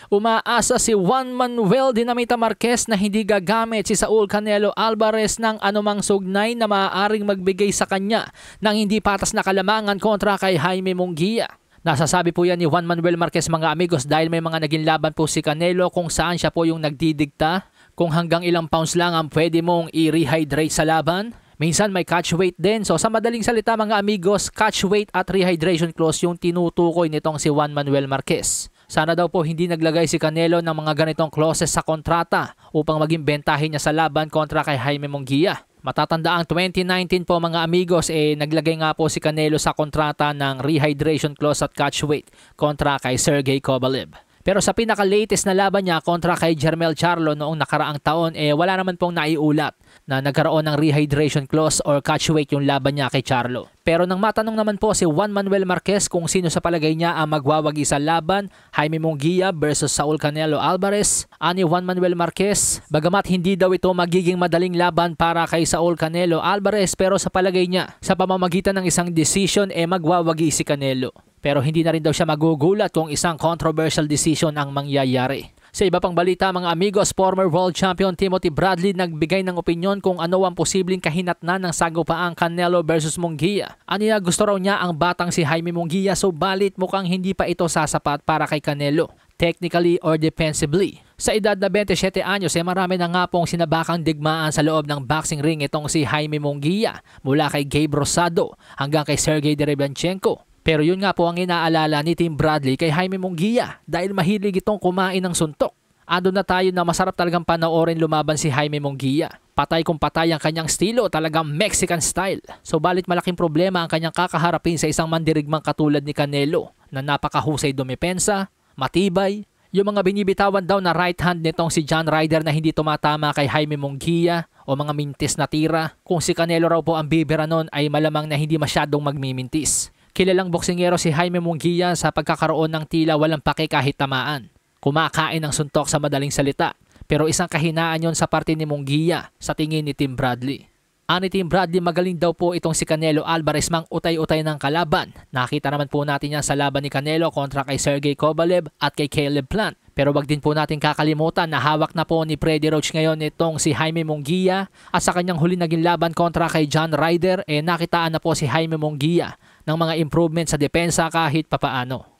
Umaasa si Juan Manuel Dinamita Marquez na hindi gagamit si Saul Canelo Alvarez ng anumang sugnay na maaaring magbigay sa kanya ng hindi patas na kalamangan kontra kay Jaime Munguia. Nasasabi po yan ni Juan Manuel Marquez mga amigos dahil may mga naging laban po si Canelo kung saan siya po yung nagdidikta kung hanggang ilang pounds lang ang pwede mong i-rehydrate sa laban. Minsan may catch weight din. So sa madaling salita mga amigos, catch weight at rehydration clause yung tinutukoy nitong si Juan Manuel Marquez. Sana daw po hindi naglagay si Canelo ng mga ganitong clauses sa kontrata upang maging bentahin niya sa laban kontra kay Jaime Munguia. Matatanda ang 2019 po mga amigos naglagay nga po si Canelo sa kontrata ng rehydration clause at catch weight kontra kay Sergey Kovalev. Pero sa pinaka-latest na laban niya kontra kay Jermell Charlo noong nakaraang taon wala naman pong naiulat na nagkaroon ng rehydration clause or catch weight yung laban niya kay Charlo. Pero nang matanong naman po si Juan Manuel Marquez kung sino sa palagay niya ang magwawagi sa laban, Jaime Munguia versus Saul Canelo Alvarez, ani Juan Manuel Marquez, bagamat hindi daw ito magiging madaling laban para kay Saul Canelo Alvarez pero sa palagay niya, sa pamamagitan ng isang decision magwawagi si Canelo. Pero hindi na rin daw siya magugulat kung isang controversial decision ang mangyayari. Sa iba pang balita mga amigos, former world champion Timothy Bradley nagbigay ng opinyon kung ano ang posibleng kahinatnan ng sagupaang Canelo versus Munguia. Aniya gusto raw niya ang batang si Jaime Munguia subalit mukhang hindi pa ito sasapat para kay Canelo, technically or defensively. Sa edad na 27 anyos marami na nga pong sinabakang digmaan sa loob ng boxing ring itong si Jaime Munguia mula kay Gabe Rosado hanggang kay Sergey Derevyanchenko. Pero yun nga po ang inaalala ni Tim Bradley kay Jaime Munguia dahil mahilig itong kumain ng suntok. Ando na tayo na masarap talagang panoorin lumaban si Jaime Munguia. Patay kung patay ang kanyang estilo, talagang Mexican style. So balit malaking problema ang kanyang kakaharapin sa isang mandirigmang katulad ni Canelo na napakahusay dumepensa, matibay. Yung mga binibitawan daw na right hand nitong si John Ryder na hindi tumatama kay Jaime Munguia o mga mintis na tira. Kung si Canelo raw po ang bibira nun ay malamang na hindi masyadong magmimintis. Kilalang boksingero si Jaime Munguia sa pagkakaroon ng tila walang pake kahit tamaan. Kumakain ng suntok sa madaling salita. Pero isang kahinaan yon sa parte ni Munguia sa tingin ni Tim Bradley. Ani Tim Bradley magaling daw po itong si Canelo Alvarez mang utay-utay ng kalaban. Nakita naman po natin yan sa laban ni Canelo kontra kay Sergey Kovalev at kay Caleb Plant. Pero wag din po natin kakalimutan na hawak na po ni Freddie Roach ngayon itong si Jaime Munguia at sa kanyang huli naging laban kontra kay John Ryder nakitaan na po si Jaime Munguia ng mga improvement sa depensa kahit papaano.